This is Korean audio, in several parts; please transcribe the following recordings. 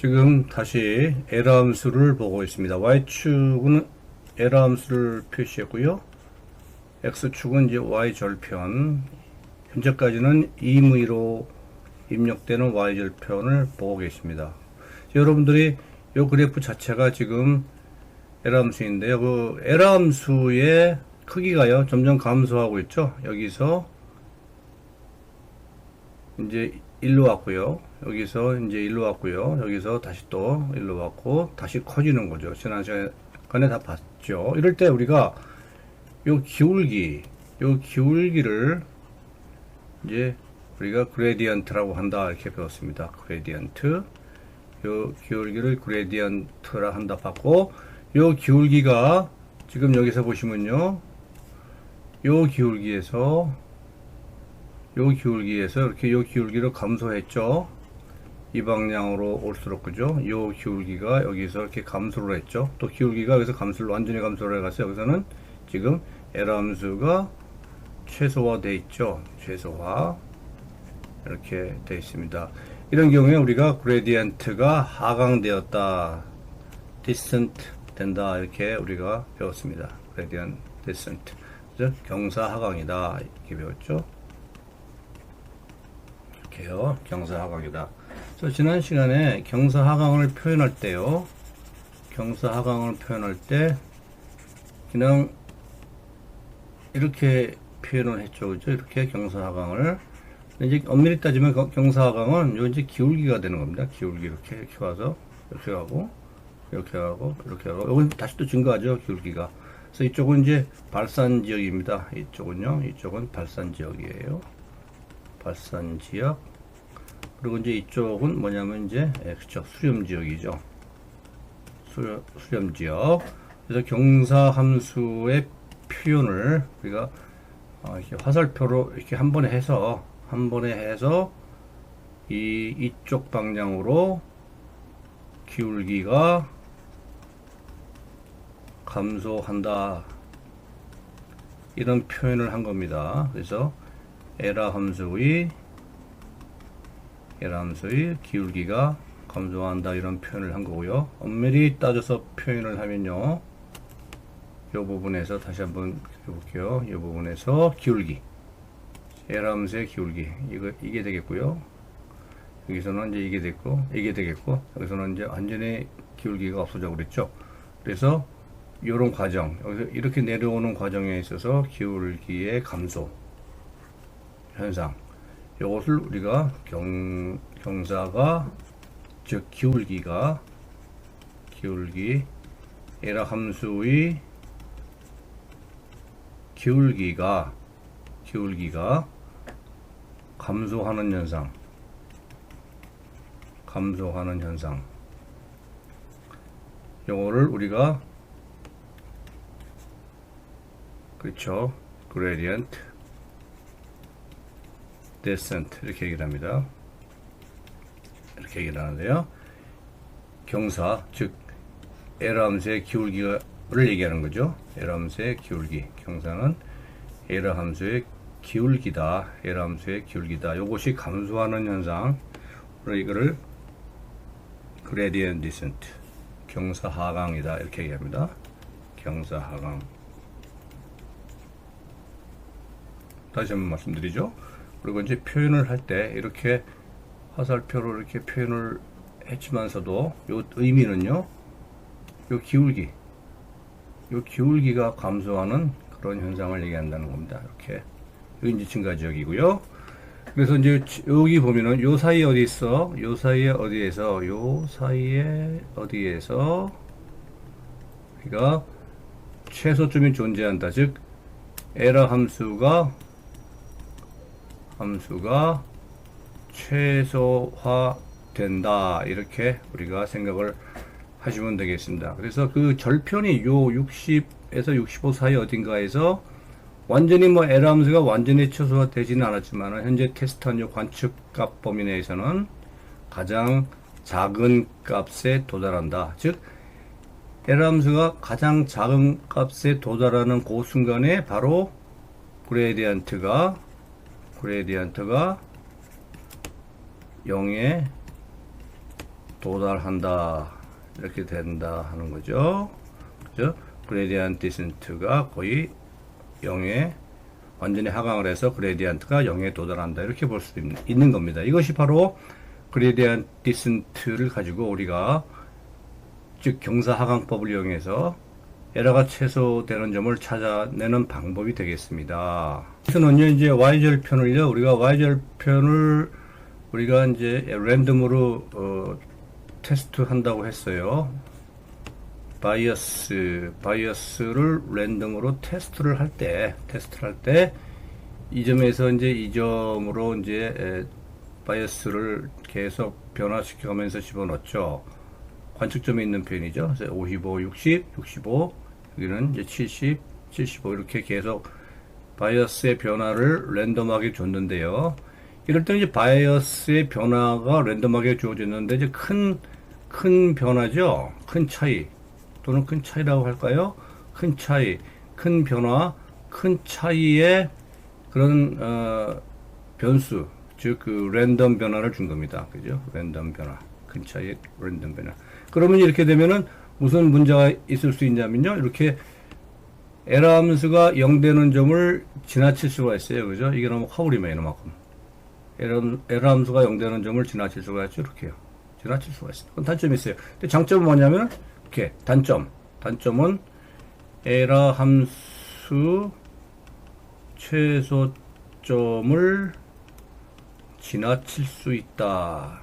지금 다시 에러 함수를 보고 있습니다. y축은 에러 함수를 표시했고요. x축은 이제 y절편, 현재까지는 임의로 입력되는 y절편을 보고 계십니다. 여러분들이 이 그래프 자체가 지금 에러 함수인데요. 그 에러 함수의 크기가요 점점 감소하고 있죠. 여기서 이제 일로 왔고요. 여기서 이제 일로 왔고요. 여기서 다시 또 일로 왔고 다시 커지는 거죠. 지난 시간에 다 봤죠. 이럴 때 우리가 요 기울기를 이제 우리가 그레디언트라고 한다 이렇게 배웠습니다. 그레디언트. 요 기울기를 그레디언트라 한다 봤고, 요 기울기가 지금 여기서 보시면요. 요 기울기에서 이렇게 요 기울기를 감소했죠. 이 방향으로 올수록 그죠? 요 기울기가 여기서 이렇게 감소를 했죠. 또 기울기가 여기서 완전히 감소를 해가서 여기서는 지금 에러 함수가 최소화돼 있죠. 최소화 이렇게 돼 있습니다. 이런 경우에 우리가 그레디언트가 하강되었다, 디센트 된다 이렇게 우리가 배웠습니다. 그레디언트 디센트, 즉 경사 하강이다 이렇게 배웠죠. 이렇게요, 경사 하강이다. 그래서 지난 시간에 경사 하강을 표현할 때요, 경사 하강을 표현할 때 그냥 이렇게 표현을 했죠, 그죠? 이렇게 경사 하강을. 이제 엄밀히 따지면 경사 하강은 요 이제 기울기가 되는 겁니다. 기울기 이렇게 와서 이렇게 하고 이렇게 하고 이렇게 하고, 요건 다시 또 증가하죠, 기울기가. 그래서 이쪽은 이제 발산 지역입니다. 이쪽은 발산 지역이에요. 발산 지역. 그리고 이제 이쪽은 뭐냐면 이제 그쵸, 수렴 지역이죠. 수렴 지역. 그래서 경사 함수의 표현을 우리가 이렇게 화살표로 이렇게 한 번에 해서 이쪽 방향으로 기울기가 감소한다 이런 표현을 한 겁니다. 그래서 에러 함수의 기울기가 감소한다 이런 표현을 한 거고요. 엄밀히 따져서 표현을 하면요, 이 부분에서 다시 한번 해볼게요. 이 부분에서 기울기, 에러 함수의 기울기, 이게 되겠고요. 여기서는 이제 이게 되겠고, 여기서는 이제 완전히 기울기가 없어져 그랬죠. 그래서 이런 과정, 여기서 이렇게 내려오는 과정에 있어서 기울기의 감소 현상, 이것을 우리가 경사가, 즉 기울기 에러 함수의 기울기가 감소하는 현상, 요거를 우리가 그렇죠, gradient descent 이렇게 얘기를 합니다. 이렇게 얘기를 하는데요, 경사, 즉 에러 함수의 기울기를 얘기하는 거죠. 에러 함수의 기울기, 경사는 에러 함수의 기울기다. 요것이 감소하는 현상, 이거를 gradient descent, 경사 하강이다 이렇게 얘기합니다. 경사 하강. 다시 한번 말씀드리죠. 그리고 이제 표현을 할 때 이렇게 화살표로 이렇게 표현을 했지만서도 요 의미는요, 요 기울기가 감소하는 그런 현상을 얘기한다는 겁니다. 이렇게. 여기 이제 증가 지역이고요. 그래서 이제 여기 보면은 요 사이에 어디에서 우리가 최소점이 존재한다. 즉 에러 함수가 최소화된다 이렇게 우리가 생각을 하시면 되겠습니다. 그래서 그 절편이 요 60에서 65 사이 어딘가에서 완전히 에러 함수가 완전히 최소화되지는 않았지만, 현재 테스트한 요 관측값 범위 내에서는 가장 작은 값에 도달한다. 즉 에러 함수가 가장 작은 값에 도달하는 그 순간에 바로 그레디언트가 0에 도달한다 이렇게 된다 하는 거죠. 그죠? 그레디언트 디센트가 거의 0에 완전히 하강을 해서 그레디언트가 0에 도달한다 이렇게 볼 수 있는 겁니다. 이것이 바로 그레디언트 디센트를 가지고 우리가 즉 경사 하강법을 이용해서 에러가 최소되는 점을 찾아내는 방법이 되겠습니다. 그래서는요 이제 y절편을요 우리가 y절편을 우리가 이제 랜덤으로 테스트 한다고 했어요. 바이어스를 랜덤으로 테스트를 할 때 이 점에서 이제 이 점으로 이제 바이어스를 계속 변화시켜가면서 집어넣죠. 관측점에 있는 편이죠. 그래서 55, 60, 65, 여기는 이제 70, 75 이렇게 계속 바이어스의 변화를 랜덤하게 줬는데요. 이럴 때는 이제 바이어스의 변화가 랜덤하게 주어졌는데 이제 큰 변화죠. 큰 차이 또는 큰 차이라고 할까요? 큰 차이, 큰 변화, 큰 차이의 그런 변수, 즉 그 랜덤 변화를 준 겁니다. 그죠? 랜덤 변화, 큰 차이의 랜덤 변화. 그러면 이렇게 되면은 무슨 문제가 있을 수 있냐면요. 이렇게 에러 함수가 0 되는 점을 지나칠 수가 있어요. 그죠? 이게 너무 커버리면 이만큼. 에러 함수가 0 되는 점을 지나칠 수가 있죠. 이렇게요. 지나칠 수가 있어요. 그건 단점이 있어요. 근데 장점은 뭐냐면 이렇게 단점은 에러 함수 최소점을 지나칠 수 있다.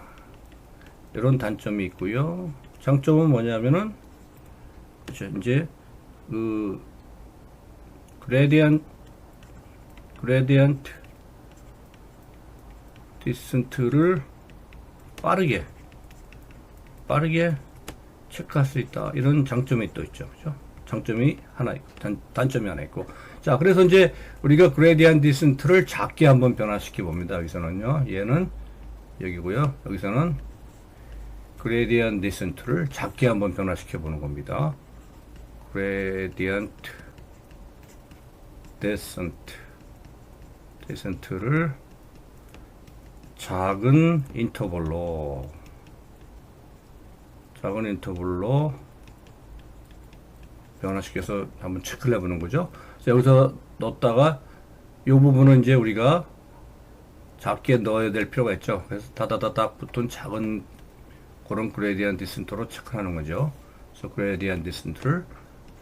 이런 단점이 있고요. 장점은 뭐냐면은 이제 그 그레디언트 디센트를 빠르게 체크할 수 있다. 이런 장점이 또 있죠. 그죠? 장점이 하나 있고, 단점이 하나 있고. 자, 그래서 이제 우리가 그레디언트 디센트를 작게 한번 변화시켜 봅니다. 여기서는요. 얘는 여기고요. 여기서는 그레디언트 디센트를 작게 한번 변화시켜 보는 겁니다. 그레디언트 디센트를 작은 인터벌로 변화시켜서 한번 체크를 해보는 거죠. 자, 여기서 넣었다가 이 부분은 이제 우리가 작게 넣어야 될 필요가 있죠. 그래서 다다다닥 붙은 작은 그런 그레디언트 디센트로 체크하는 거죠. 그래서 그레디언트 디센트를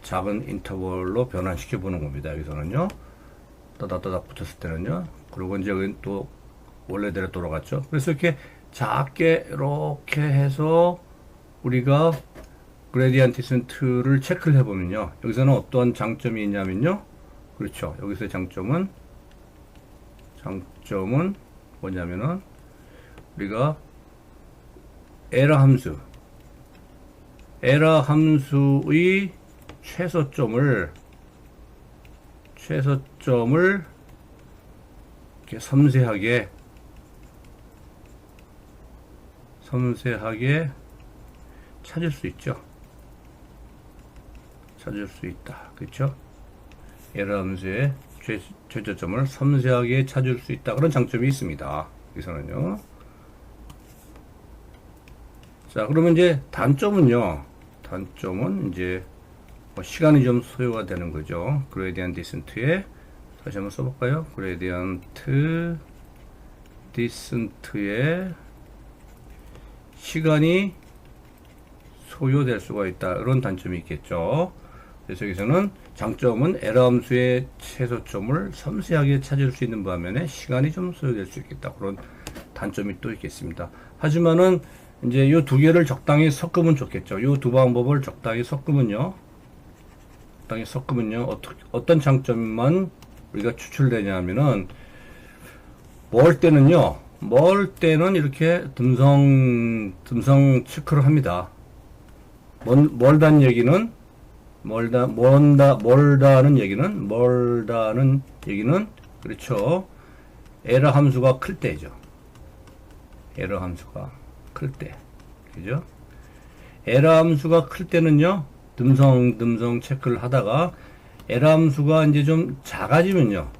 작은 인터벌로 변환시켜 보는 겁니다. 여기서는요. 다다다닥 붙었을 때는요. 그리고 이제 여기 또 원래대로 돌아갔죠. 그래서 이렇게 작게 이렇게 해서 우리가 그레디언트 디센트를 체크를 해보면요. 여기서는 어떠한 장점이 있냐면요. 그렇죠. 여기서 장점은 뭐냐면은 우리가 에러 함수의 최소점을 이렇게 섬세하게 찾을 수 있죠. 찾을 수 있다. 그렇죠? 에러 함수의 최저점을 섬세하게 찾을 수 있다. 그런 장점이 있습니다. 여기서는요. 자, 그러면 이제 단점은 이제 뭐 시간이 좀 소요가 되는 거죠. 그레디언트 디센트에 다시 한번 써볼까요? 그레디언트 디센트에 시간이 소요될 수가 있다. 이런 단점이 있겠죠. 그래서 여기서는 장점은 에러 함수의 최소점을 섬세하게 찾을 수 있는 반면에 시간이 좀 소요될 수 있겠다. 그런 단점이 또 있겠습니다. 하지만은 이제 이 두 개를 적당히 섞으면 좋겠죠. 이 두 방법을 적당히 섞으면요. 어떤 장점만 우리가 추출되냐 하면은 멀 때는 이렇게 듬성 체크를 합니다. 멀다는 얘기는 그렇죠. 에러 함수가 클 때죠. 에러 함수가 클 때. 그죠? 에러 함수가 클 때는요. 듬성 체크를 하다가 에러 함수가 이제 좀 작아지면요.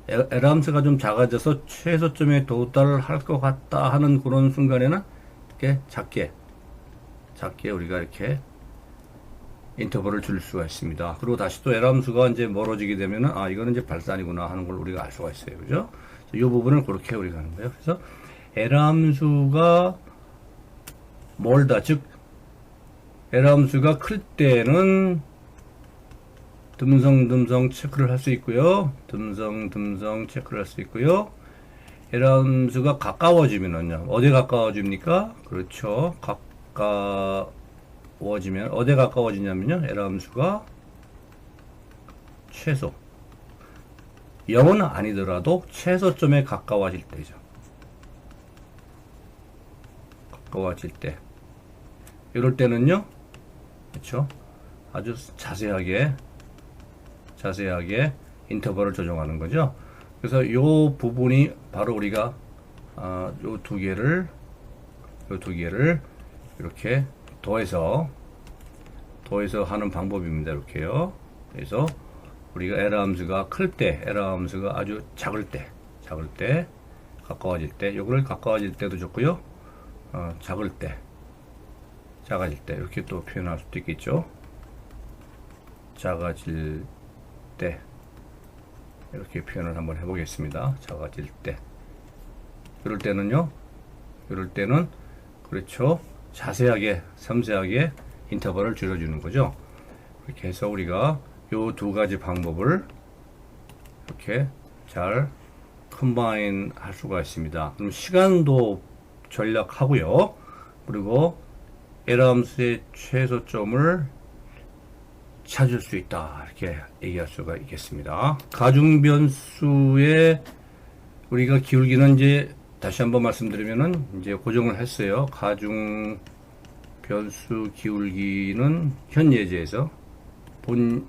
에러 함수가 좀 작아져서 최소점에 도달할 것 같다 하는 그런 순간에는 이렇게 작게 작게 우리가 이렇게 인터벌을 줄 수가 있습니다. 그리고 다시 또 L 함수가 이제 멀어지게 되면은 아 이거는 이제 발산이구나 하는 걸 우리가 알 수가 있어요. 그죠? 이 부분을 그렇게 우리가 하는 거예요. 그래서 L 함수가 멀다, 즉 L 함수가 클 때는 듬성 체크를 할 수 있고요. 듬성 체크를 할 수 있고요. L 함수가 가까워지면은요. 어디에 가까워집니까? 그렇죠. 가까워지면 어디에 가까워지냐면요. L 함수가 최소 0은 아니더라도 최소점에 가까워질 때죠. 가까워질 때. 이럴 때는요. 그렇죠. 아주 자세하게 인터벌을 조정하는 거죠. 그래서 이 부분이 바로 우리가 요 두 개를 이렇게 더해서 하는 방법입니다. 이렇게요. 그래서 우리가 L 함수가 클 때, L 함수가 아주 작을 때, 가까워질 때, 요거를 가까워질 때도 좋고요. 작을 때, 작아질 때 이렇게 또 표현할 수도 있겠죠. 작아질 때 이렇게 표현을 한번 해보겠습니다. 작아질 때. 이럴 때는 그렇죠. 자세하게, 섬세하게 인터벌을 줄여주는 거죠. 이렇게 해서 우리가 요 두 가지 방법을 이렇게 잘 컴바인 할 수가 있습니다. 그럼 시간도 절약하고요. 그리고 L 함수의 최소점을 찾을 수 있다. 이렇게 얘기할 수가 있겠습니다. 가중변수의 우리가 기울기는 이제 다시 한번 말씀드리면은 이제 고정을 했어요. 가중변수 기울기는 현 예제에서 본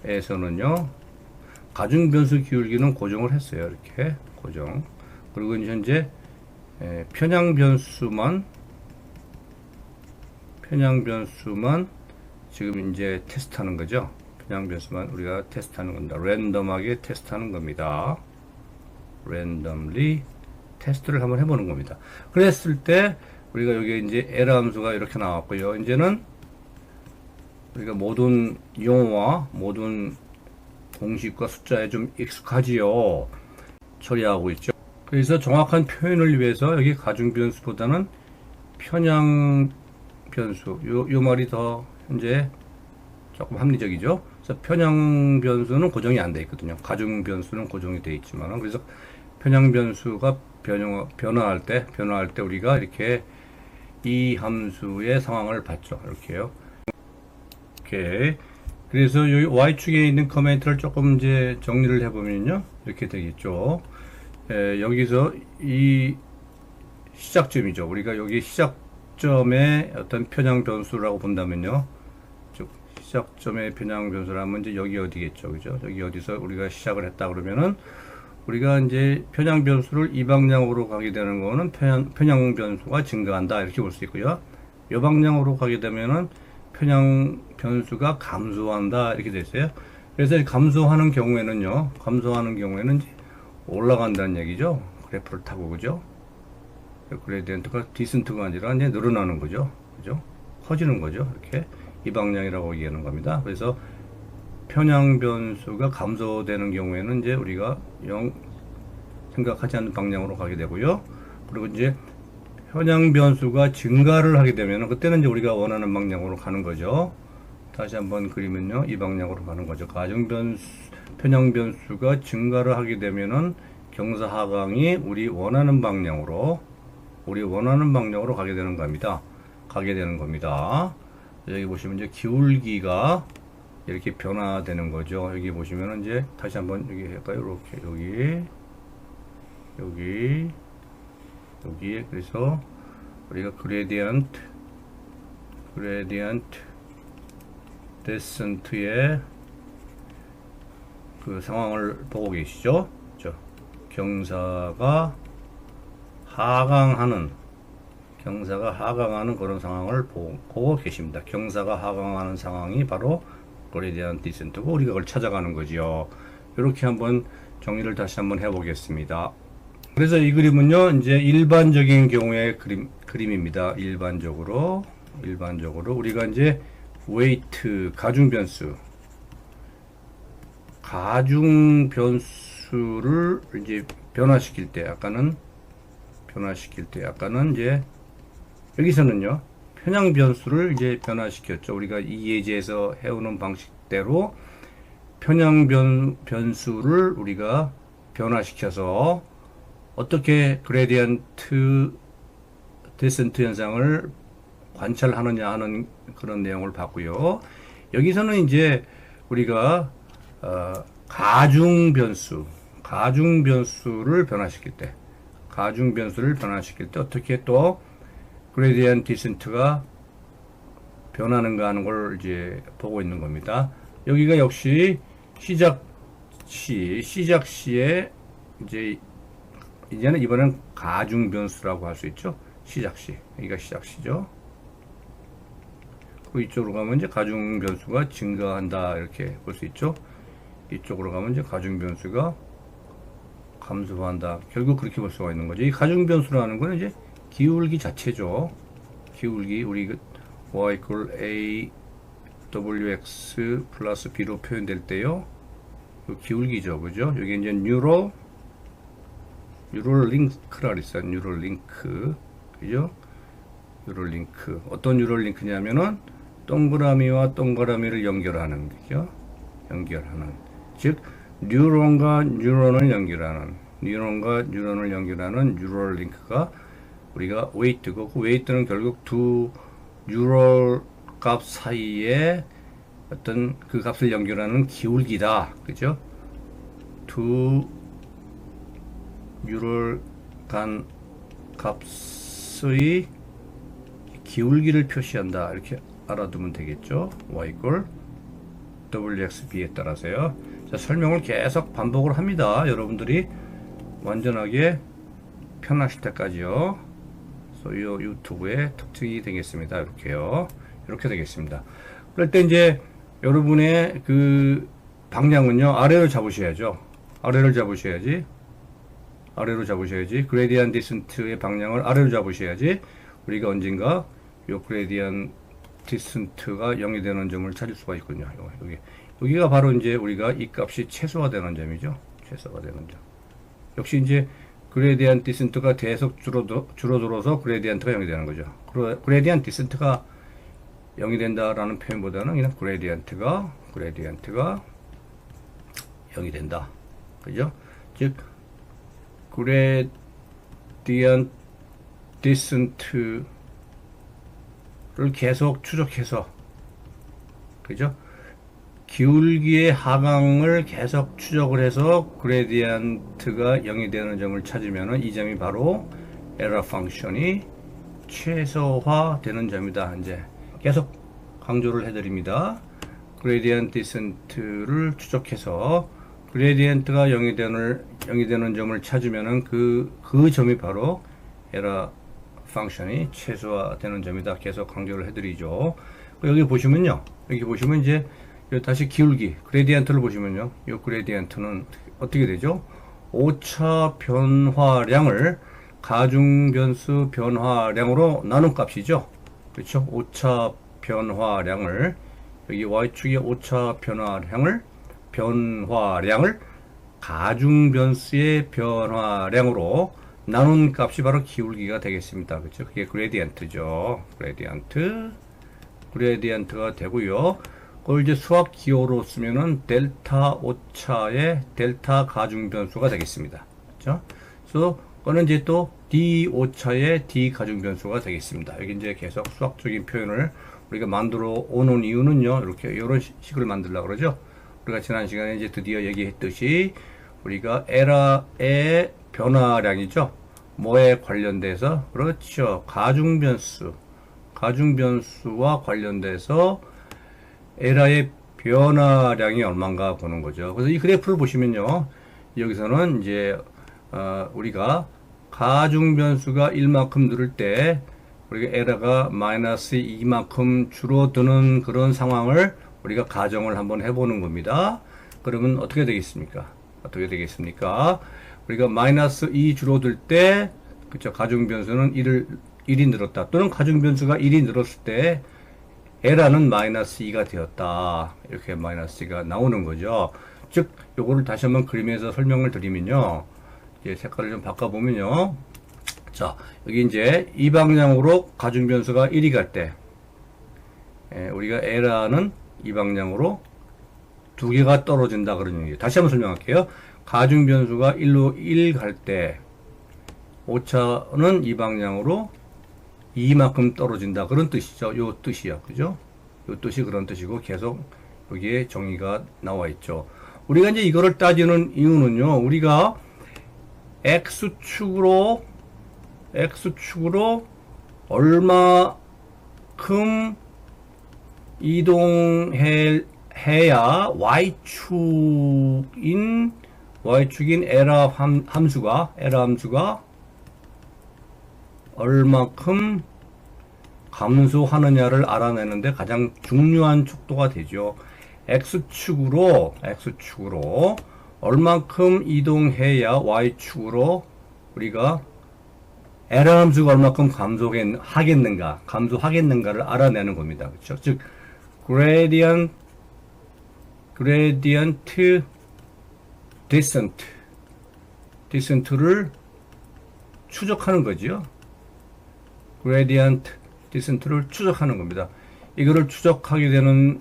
예제에서는요. 가중변수 기울기는 고정을 했어요. 이렇게 고정. 그리고 현재 편향변수만 지금 이제 테스트하는 거죠. 편향변수만 우리가 테스트하는 겁니다. 랜덤하게 테스트하는 겁니다. 랜덤리 테스트를 한번 해보는 겁니다. 그랬을 때 우리가 여기 이제 L 함수가 이렇게 나왔고요. 이제는 우리가 모든 용어와 모든 공식과 숫자에 좀 익숙하지요. 처리하고 있죠. 그래서 정확한 표현을 위해서 여기 가중변수보다는 편향변수 요 말이 더 현재 조금 합리적이죠. 그래서 편향변수는 고정이 안 돼 있거든요. 가중변수는 고정이 돼 있지만 그래서 편향변수가 변화할 때 우리가 이렇게 이 함수의 상황을 봤죠. 이렇게요. 오케이. 그래서 여기 Y축에 있는 커멘트를 조금 이제 정리를 해보면요. 이렇게 되겠죠. 여기서 이 시작점이죠. 우리가 여기 시작점의 어떤 편향 변수라고 본다면요. 즉, 시작점의 편향 변수라면 이제 여기 어디겠죠. 그죠? 여기 어디서 우리가 시작을 했다 그러면은 우리가 이제 편향 변수를 이 방향으로 가게 되는 거는 편향 변수가 증가한다. 이렇게 볼 수 있고요. 이 방향으로 가게 되면은 편향 변수가 감소한다. 이렇게 됐어요. 그래서 감소하는 경우에는요. 이제 올라간다는 얘기죠. 그래프를 타고, 그죠? 그레디언트가 디센트가 아니라 이제 늘어나는 거죠. 그죠? 커지는 거죠. 이렇게 이 방향이라고 얘기하는 겁니다. 그래서 편향 변수가 감소되는 경우에는 이제 우리가 생각하지 않는 방향으로 가게 되고요. 그리고 이제 편향 변수가 증가를 하게 되면 그때는 이제 우리가 원하는 방향으로 가는 거죠. 다시 한번 그리면요. 이 방향으로 가는 거죠. 편향 변수가 증가를 하게 되면은 경사 하강이 우리 원하는 방향으로 가게 되는 겁니다. 여기 보시면 이제 기울기가 이렇게 변화되는 거죠. 여기 보시면은 이제 다시 한번 여기 할까요? 이렇게 여기에 그래서 우리가 그레디언트 데센트의 그 상황을 보고 계시죠? 경사가 하강하는 그런 상황을 보고 계십니다. 경사가 하강하는 상황이 바로 그레디언트 디센트고 우리가 그걸 찾아가는 거지요. 이렇게 한번 정리를 다시 한번 해보겠습니다. 그래서 이 그림은요, 이제 일반적인 경우의 그림입니다. 일반적으로 우리가 이제 웨이트, 가중 변수를 이제 변화시킬 때 아까는 이제 여기서는요, 편향 변수를 이제 변화시켰죠. 우리가 이 예제에서 해오는 방식대로 편향 변수를 우리가 변화시켜서 어떻게 그레디언트 디센트 현상을 관찰하느냐 하는 그런 내용을 봤고요. 여기서는 이제 우리가 가중 변수를 변화시킬 때 어떻게 또 그레디언트 디센트가 변하는가 하는 걸 이제 보고 있는 겁니다. 여기가 역시 시작시에 이제는 이번엔 가중 변수라고 할 수 있죠. 시작시. 여기가 시작시죠. 그 이쪽으로 가면 이제 가중 변수가 증가한다 이렇게 볼 수 있죠. 이쪽으로 가면 이제 가중 변수가 감소한다. 결국 그렇게 볼 수가 있는 거죠. 이 가중 변수라는 거는 이제 기울기 자체죠. 기울기 우리 y equal a wx 플러스 b로 표현될 때요. 그 기울기죠, 그죠? 여기 이제 뉴럴 링크라 그랬어요. 뉴럴 링크, 그죠? 뉴럴 링크. 어떤 뉴럴 링크냐면은 동그라미와 동그라미를 연결하는 거죠. 즉 뉴런과 뉴런을 연결하는 뉴럴 링크가 우리가 웨이트고, 그 웨이트는 결국 두 뉴럴 값 사이에 어떤 그 값을 연결하는 기울기다, 그죠? 두 뉴럴 간 값의 기울기를 표시한다 이렇게 알아두면 되겠죠. y equal wxb에 따라서요. 자, 설명을 계속 반복을 합니다. 여러분들이 완전하게 편하실 때까지요. 소요 유튜브의 특징이 되겠습니다. 이렇게요. 이렇게 되겠습니다. 그럴 때 이제 여러분의 그 방향은요, 아래로 잡으셔야죠. 아래로 잡으셔야지. 그레디언트 디센트의 방향을 아래로 잡으셔야지 우리가 언젠가 요 그레디언트 디센트가 0이 되는 점을 찾을 수가 있군요. 여기가 바로 이제 우리가 이 값이 최소화되는 점이죠. 최소화되는 점. 역시 이제 그레디언트 디센트가 계속 줄어들어서 그레디언트가 0이 되는 거죠. 그레디언트 디센트가 0이 된다라는 표현보다는 그냥 그레디언트가 0이 된다. 그죠? 즉 그레디언트 디센트를 계속 추적해서, 그죠? 기울기의 하강을 계속 추적을 해서 그레디언트가 0이 되는 점을 찾으면은 이 점이 바로 에러 펑션이 최소화되는 점이다. 이제 계속 강조를 해드립니다. 그레디언트 디센트를 추적해서 그레디언트가 0이 되는 점을 찾으면은 그 점이 바로 에러 펑션이 최소화되는 점이다. 계속 강조를 해드리죠. 여기 보시면 이제 다시 기울기 그레디언트를 보시면요, 이 그레디언트는 어떻게 되죠? 오차 변화량을 가중변수 변화량으로 나눈 값이죠. 그렇죠? 오차 변화량을, 여기 y축의 오차 변화량을 가중변수의 변화량으로 나눈 값이 바로 기울기가 되겠습니다. 그렇죠? 그게 그레디언트죠. 그레디언트가 되고요. 그걸 이제 수학 기호로 쓰면은 델타 오차의 델타 가중 변수가 되겠습니다. 그렇죠? 그래서 그거는 이제 또 d 오차의 d 가중 변수가 되겠습니다. 여기 이제 계속 수학적인 표현을 우리가 만들어 오는 이유는요, 이렇게 이런 식을 만들려고 그러죠. 우리가 지난 시간에 이제 드디어 얘기했듯이 우리가 에러의 변화량이죠. 뭐에 관련돼서, 그렇죠, 가중 변수와 관련돼서 에러의 변화량이 얼마인가 보는 거죠. 그래서 이 그래프를 보시면요, 여기서는 이제 우리가 가중 변수가 1만큼 늘을 때 우리가 에러가 마이너스 2만큼 줄어드는 그런 상황을 우리가 가정을 한번 해보는 겁니다. 그러면 어떻게 되겠습니까? 우리가 마이너스 2 줄어들 때, 그쵸, 가중변수는 1이 늘었다. 또는 가중변수가 1이 늘었을 때, 에라는 마이너스 2가 되었다. 이렇게 마이너스 2가 나오는 거죠. 즉, 요거를 다시 한번 그림에서 설명을 드리면요. 이제 색깔을 좀 바꿔보면요. 자, 여기 이제 이 방향으로 가중변수가 1이 갈 때, 우리가 에라는 이 방향으로 두 개가 떨어진다 그런 얘기예요. 다시 한번 설명할게요. 가중변수가 1로 1 갈 때, 오차는 이 방향으로 2만큼 떨어진다 그런 뜻이죠. 요 뜻이요. 그죠? 요 뜻이 그런 뜻이고 계속 여기에 정의가 나와 있죠. 우리가 이제 이거를 따지는 이유는요. 우리가 x축으로 얼마큼 이동해야 y축인 에라 함수가 얼마큼 감소하느냐를 알아내는데 가장 중요한 척도가 되죠. x축으로 얼만큼 이동해야 y축으로 우리가 에라 함수가 얼마큼 감소하겠는가를 알아내는 겁니다. 그렇죠? 즉 gradient descent를 추적하는 거지요. gradient descent를 추적하는 겁니다. 이거를 추적하게 되는,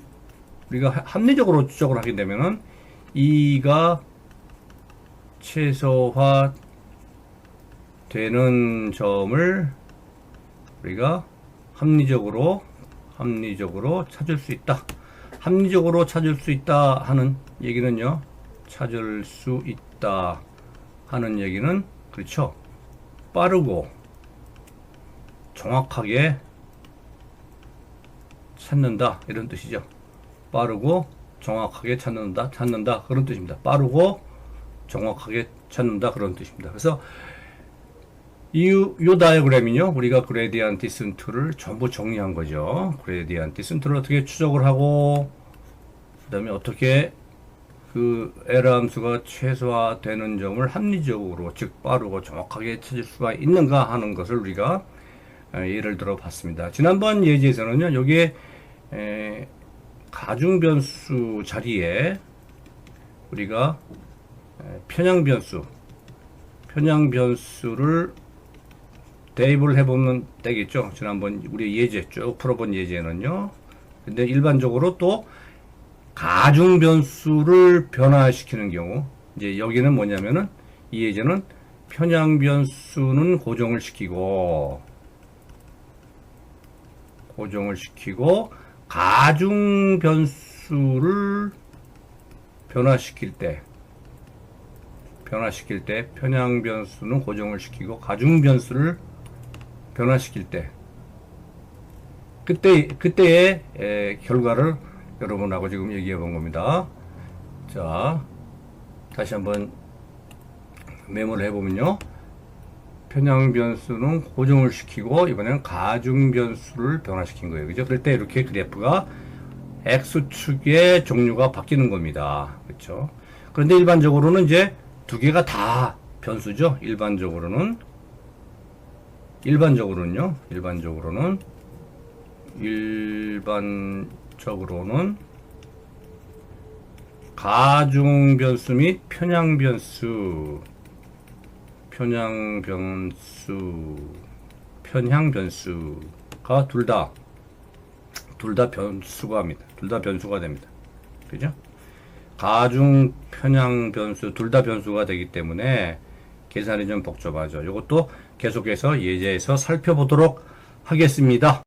우리가 합리적으로 추적을 하게 되면은 이가 최소화 되는 점을 우리가 합리적으로 찾을 수 있다. 합리적으로 찾을 수 있다 하는 얘기는요. 찾을 수 있다 하는 얘기는, 그렇죠, 빠르고 정확하게 찾는다 이런 뜻이죠. 빠르고 정확하게 찾는다 그런 뜻입니다. 빠르고 정확하게 찾는다 그런 뜻입니다. 그래서 요 다이어그램이요, 우리가 그레디언트 디센트를 전부 정리한 거죠. 그레디언트 디센트를 어떻게 추적을 하고, 그 다음에 어떻게 그 에러 함수가 최소화되는 점을 합리적으로, 즉 빠르고 정확하게 찾을 수가 있는가 하는 것을 우리가 예를 들어 봤습니다. 지난번 예제에서는요, 여기에 가중변수 자리에 우리가 편향변수를 대입을 해보면 되겠죠. 지난번 우리 예제 쭉 풀어본 예제는요. 근데 일반적으로 또 가중변수를 변화시키는 경우, 이제 여기는 뭐냐면은 이 예제는 편향변수는 고정을 시키고 가중변수를 변화시킬 때 편향변수는 고정을 시키고 가중변수를 변화시킬 때, 그때의 결과를 여러분하고 지금 얘기해 본 겁니다. 자, 다시 한번 메모를 해보면요. 편향변수는 고정을 시키고 이번에는 가중변수를 변화시킨 거예요. 그죠? 그럴 때 이렇게 그래프가 X축의 종류가 바뀌는 겁니다. 그렇죠? 그런데 일반적으로는 이제 두 개가 다 변수죠. 일반적으로는 가중변수 및 편향변수가 둘 다 변수가 됩니다. 그죠? 가중, 편향변수 둘 다 변수가 되기 때문에 계산이 좀 복잡하죠. 이것도 계속해서 예제에서 살펴보도록 하겠습니다.